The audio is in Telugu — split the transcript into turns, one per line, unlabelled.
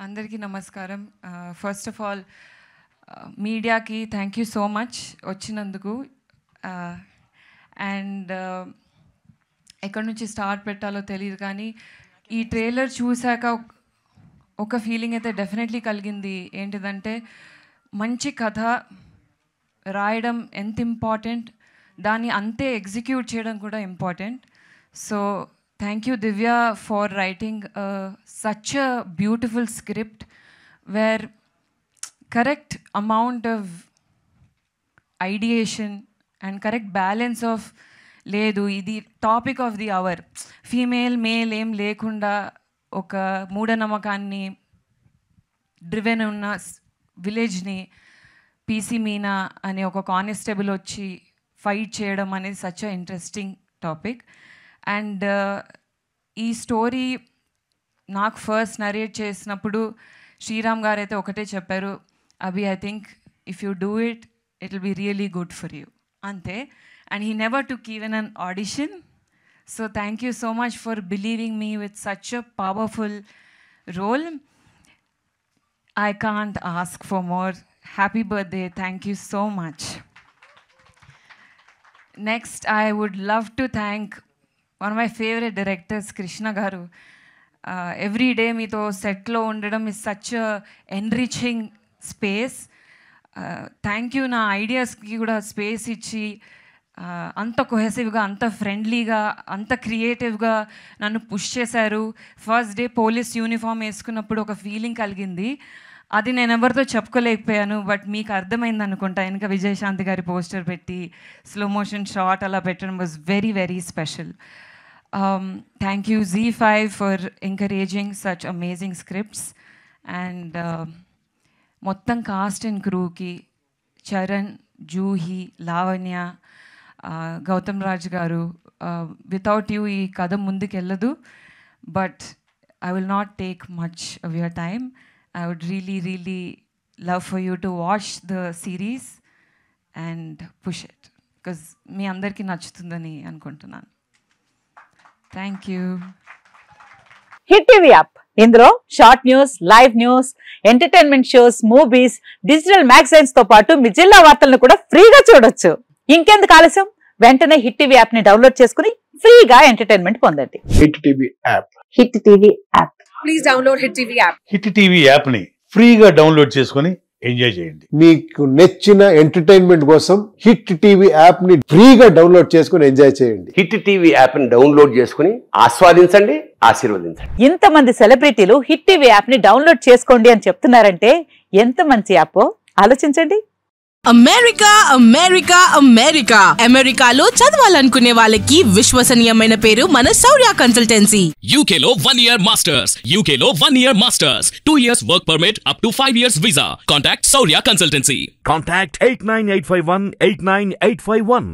అందరికీ నమస్కారం. ఫస్ట్ ఆఫ్ ఆల్ మీడియాకి థ్యాంక్ యూ సో మచ్ వచ్చినందుకు. అండ్ ఎక్కడి నుంచి స్టార్ట్ పెట్టాలో తెలియదు, కానీ ఈ ట్రైలర్ చూశాక ఒక ఫీలింగ్ అయితే డెఫినెట్లీ కలిగింది. ఏంటిదంటే మంచి కథ రాయడం ఎంత ఇంపార్టెంట్, దాన్ని అంతే ఎగ్జిక్యూట్ చేయడం కూడా important. So thank you Divya for writing such a beautiful script where correct amount of ideation and correct balance of ledu idi topic of the hour female male em lekunda oka mooda namakanni driven unna village ni PC Meena ane oka constable వచ్చి fight చేయడం అనేది such a interesting topic. And ఈ స్టోరీ నాకు ఫస్ట్ నరేట్ చేసినప్పుడు శ్రీరామ్ గారు అయితే ఒకటే చెప్పారు, అభి I think if you do it it will be really good for you అంతే. And he never took even an audition. So thank you so much for believing me with such a powerful role. I can't ask for more. Happy birthday. Thank you so much. Next I would love to thank one of my favorite directors, Krishna garu. Every day meeto set lo undadam is such a enriching space. Thank you na ideas ki kuda space ichi anta cohesive ga, anta friendly ga, anta creative ga nannu push chesaru. First day police uniform eskunnappudu oka feeling kalgindi. అది నేను ఎవరితో చెప్పుకోలేకపోయాను, బట్ మీకు అర్థమైంది అనుకుంటా. వెనక విజయశాంతి గారి పోస్టర్ పెట్టి స్లో మోషన్ షాట్ అలా పెట్టడం was very very special. Thank you ZEE5 for encouraging such amazing scripts. And మొత్తం కాస్ట్ అండ్ క్రూకి చరణ్, జూహి, లావణ్య, గౌతమ్ రాజ్ గారు, వితౌట్ యూ ఈ కథ ముందుకెళ్ళదు. But I will not take much of your time. I would really love for you to watch the series and push it because me andarki nachutundani anukuntunnan. Thank you.
Hit TV app ఇందులో short news, live news, entertainment shows, movies, digital magazines తో పాటు మీ జిల్లా వార్తలను కూడా ఫ్రీగా చూడొచ్చు. ఇంకెందుకు ఆలస్యం, వెంటనే హిట్ టీవీ యాప్ ని డౌన్లోడ్ చేసుకుని ఫ్రీగా ఎంటర్టైన్మెంట్ పొందండి.
Hit TV app.
Hit TV app.
Please download hit TV app.
Hit TV app ని ఫ్రీగా డౌన్లోడ్ చేసుకుని ఎంజాయ్ చేయండి.
మీకు నచ్చిన ఎంటర్టైన్మెంట్ కోసం హిట్ టీవీ యాప్ ని ఫ్రీగా డౌన్లోడ్ చేసుకుని ఎంజాయ్ చేయండి.
హిట్ టీవీ యాప్ ని డౌన్లోడ్ చేసుకుని ఆస్వాదించండి, ఆశీర్వదించండి.
ఇంతమంది సెలబ్రిటీలు హిట్ టీవీ యాప్ ని డౌన్లోడ్ చేసుకోండి అని చెప్తున్నారంటే ఎంత మంచి యాప్ ఆలోచించండి.
అమెరికా అమెరికా అమెరికా అమెరికాలో చదవాలనుకునే వాళ్ళకి విశ్వసనీయమైన పేరు మన శౌర్య కన్సల్టెన్సీ.
UK లో 1 year masters, UK లో 1 year masters, 2 years work permit up to 5 years visa. Contact Saurya Consultancy.
Contact 89851 89851.